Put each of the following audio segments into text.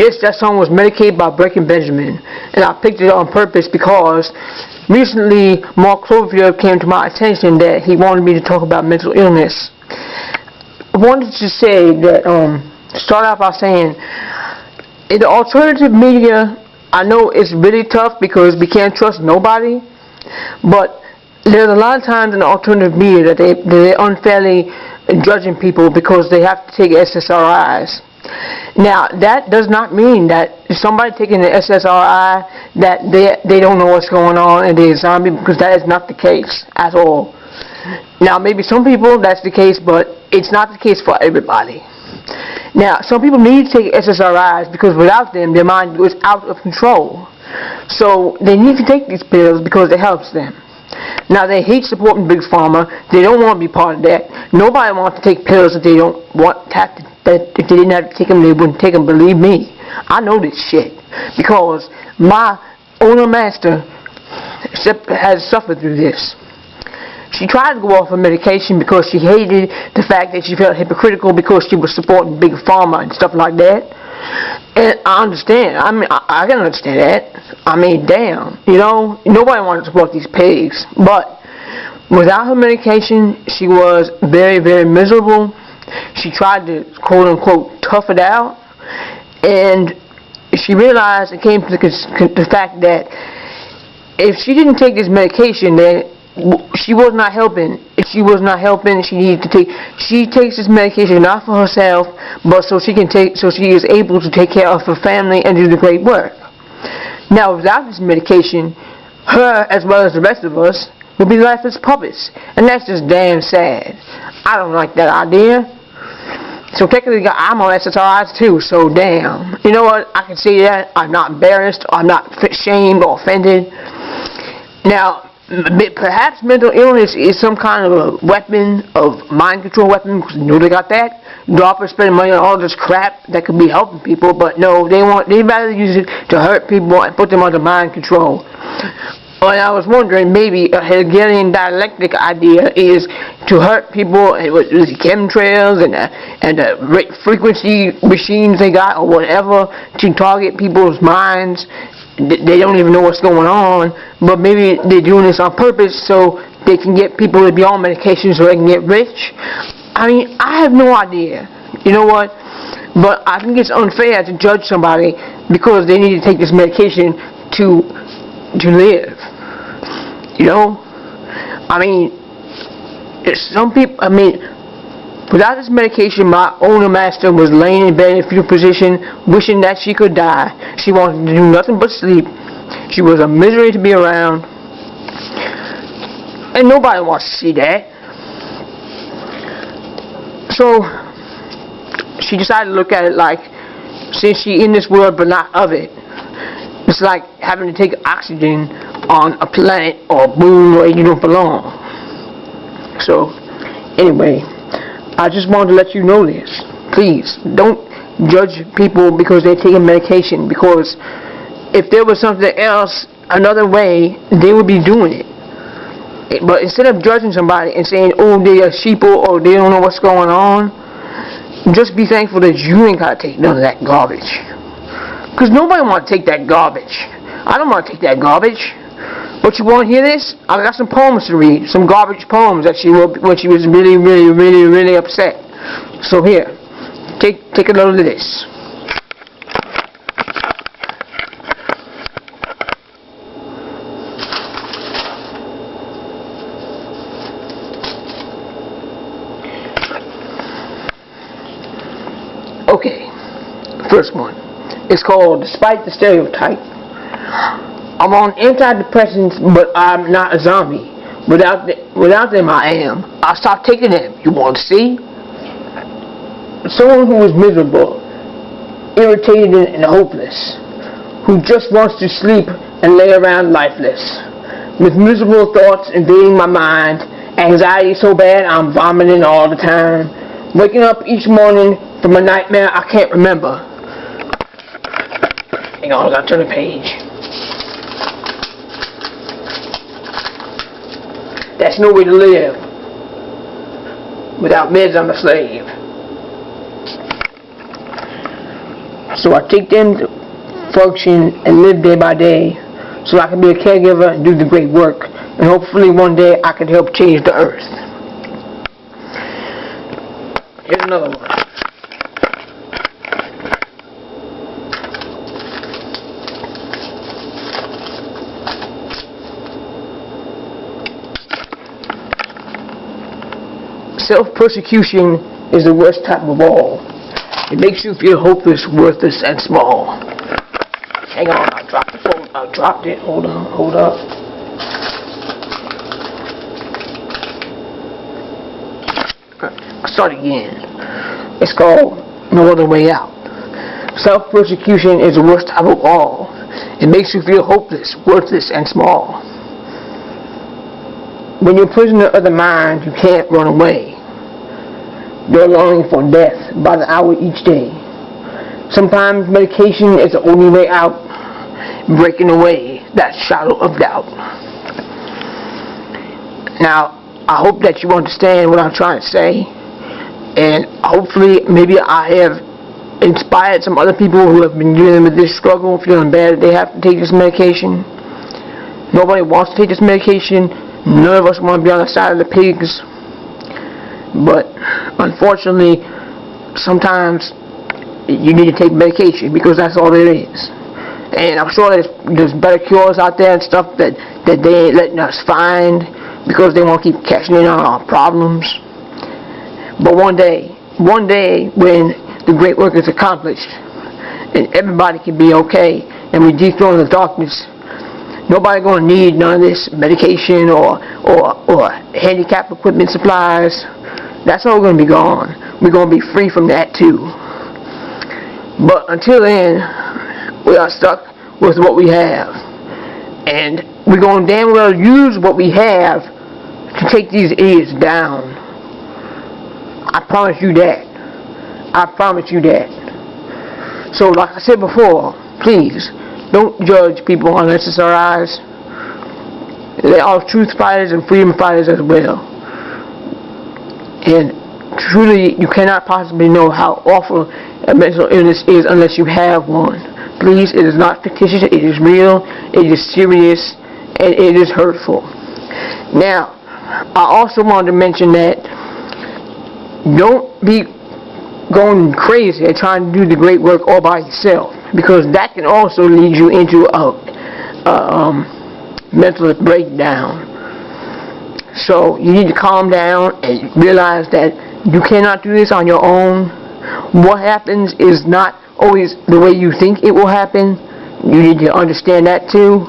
Yes, that song was Medicaid by Breaking Benjamin, and I picked it on purpose because recently Mark Cloverfield came to my attention that he wanted me to talk about mental illness. I wanted to say that, start off by saying, in the alternative media, I know it's really tough because we can't trust nobody, but there's a lot of times in the alternative media that they're unfairly judging people because they have to take SSRIs. Now, that does not mean that if somebody taking the SSRI that they don't know what's going on and they're a zombie, because that is not the case at all. Now, maybe some people that's the case, but it's not the case for everybody. Now, some people need to take SSRIs because without them, their mind goes out of control. So they need to take these pills because it helps them. Now, they hate supporting Big Pharma. They don't want to be part of that. Nobody wants to take pills that they don't want to have to, that if they didn't have to take them, they wouldn't take them. Believe me, I know this shit because my owner master has suffered through this. She tried to go off her medication because she hated the fact that she felt hypocritical because she was supporting Big Pharma and stuff like that. And I understand. I mean, I can understand that. I mean, damn. You know, nobody wanted to support these pigs. But without her medication, she was very, very miserable. She tried to, quote-unquote, tough it out. And she realized, it came to the fact that if she didn't take this medication, then she was not helping. If she was not helping, she needed to take. She takes this medication not for herself, but so she is able to take care of her family and do the great work. Now, without this medication, her as well as the rest of us will be lifeless puppets, and that's just damn sad. I don't like that idea. So technically, I'm on SSRIs too. So damn. You know what? I can say that. I'm not embarrassed. I'm not shamed or offended. Now, perhaps mental illness is some kind of a weapon, of mind control weapon, because you know they got that. DARPA spending money on all this crap that could be helping people, but no, they'd rather use it to hurt people and put them under mind control. And I was wondering, maybe a Hegelian dialectic idea is to hurt people with the chemtrails and the frequency machines they got or whatever to target people's minds. They don't even know what's going on, but maybe they're doing this on purpose so they can get people to be on medication so they can get rich. I mean, I have no idea. You know what? But I think it's unfair to judge somebody because they need to take this medication to live. You know? I mean, some people, without this medication, my owner master was laying in bed in a fetal position, wishing that she could die. She wanted to do nothing but sleep. She was a misery to be around. And nobody wants to see that. So, she decided to look at it like, since she's in this world but not of it, it's like having to take oxygen on a planet or a moon where you don't belong. So, anyway, I just wanted to let you know this. Please, don't judge people because they're taking medication, because if there was something else, another way, they would be doing it. But instead of judging somebody and saying, oh, they're a sheeple or they don't know what's going on, just be thankful that you ain't got to take none of that garbage. Because nobody wants to take that garbage. I don't want to take that garbage. But you want to hear this? I got some poems to read. Some garbage poems that she wrote when she was really, really, really, really upset. So here, take a load of this. Okay, first one. It's called Despite the Stereotype. I'm on antidepressants, but I'm not a zombie. Without them, I am. I stopped taking them. You want to see? Someone who is miserable, irritated and hopeless, who just wants to sleep and lay around lifeless, with miserable thoughts invading my mind, anxiety so bad I'm vomiting all the time, waking up each morning from a nightmare I can't remember. Hang on, I gotta turn the page. That's no way to live. Without meds, I'm a slave. So I take them to function and live day by day so I can be a caregiver and do the great work. And hopefully one day I can help change the earth. Here's another one. Self-persecution is the worst type of all. It makes you feel hopeless, worthless, and small. Hang on, I dropped the phone. I dropped it. Hold on, hold up. I'll start again. It's called No Other Way Out. Self-persecution is the worst type of all. It makes you feel hopeless, worthless, and small. When you're a prisoner of the mind, you can't run away. You're longing for death by the hour each day. Sometimes medication is the only way out, breaking away that shadow of doubt. Now, I hope that you understand what I'm trying to say, and hopefully maybe I have inspired some other people who have been dealing with this struggle, feeling bad that they have to take this medication. Nobody wants to take this medication. None of us want to be on the side of the pigs. But unfortunately, sometimes you need to take medication because that's all there is. And I'm sure there's better cures out there and stuff that they ain't letting us find because they want to keep cashing in on our problems. But one day when the great work is accomplished and everybody can be okay and we dethrone the darkness, nobody gonna need none of this medication or handicap equipment supplies. That's all gonna be gone. We're gonna be free from that too. But until then, we are stuck with what we have, and we're gonna damn well use what we have to take these idiots down. I promise you that. I promise you that. So, like I said before, please don't judge people on SSRIs. They are truth fighters and freedom fighters as well. And truly, you cannot possibly know how awful a mental illness is unless you have one. Please, it is not fictitious, it is real, it is serious, and it is hurtful. Now, I also wanted to mention that don't be going crazy and trying to do the great work all by yourself, because that can also lead you into a mental breakdown. So you need to calm down and realize that you cannot do this on your own. What happens is not always the way you think it will happen. You need to understand that too.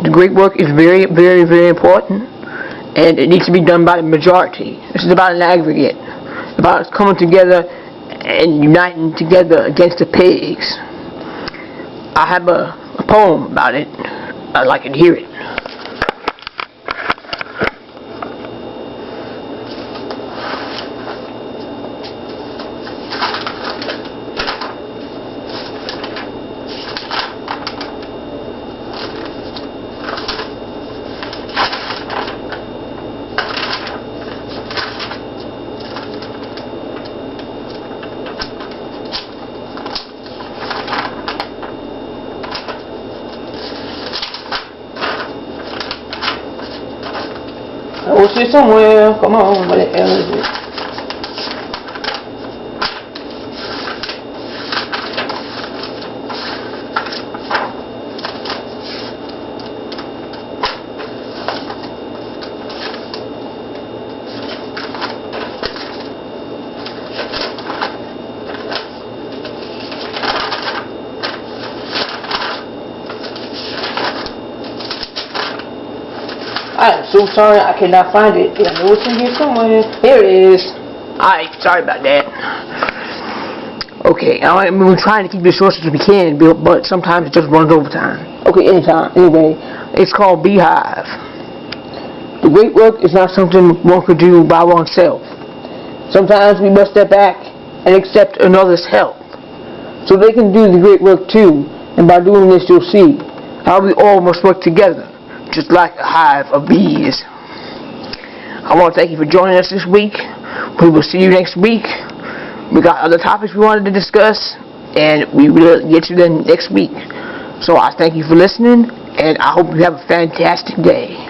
The great work is very, very, very important, and it needs to be done by the majority. This is about an aggregate, about us coming together and uniting together against the pigs. I have a poem about it. I'd like you to hear it. I was here somewhere. Come on, where the hell is it? I'm so sorry, I cannot find it. I know it's in here somewhere. Here it is. Alright, sorry about that. Okay, we're trying to keep it as short as we can, but sometimes it just runs over time. Okay, anytime. Anyway, it's called Beehive. The great work is not something one could do by oneself. Sometimes we must step back and accept another's help, so they can do the great work too. And by doing this, you'll see how we all must work together, just like a hive of bees. I want to thank you for joining us this week. We will see you next week. We got other topics we wanted to discuss, and we will get to them next week. So I thank you for listening, and I hope you have a fantastic day.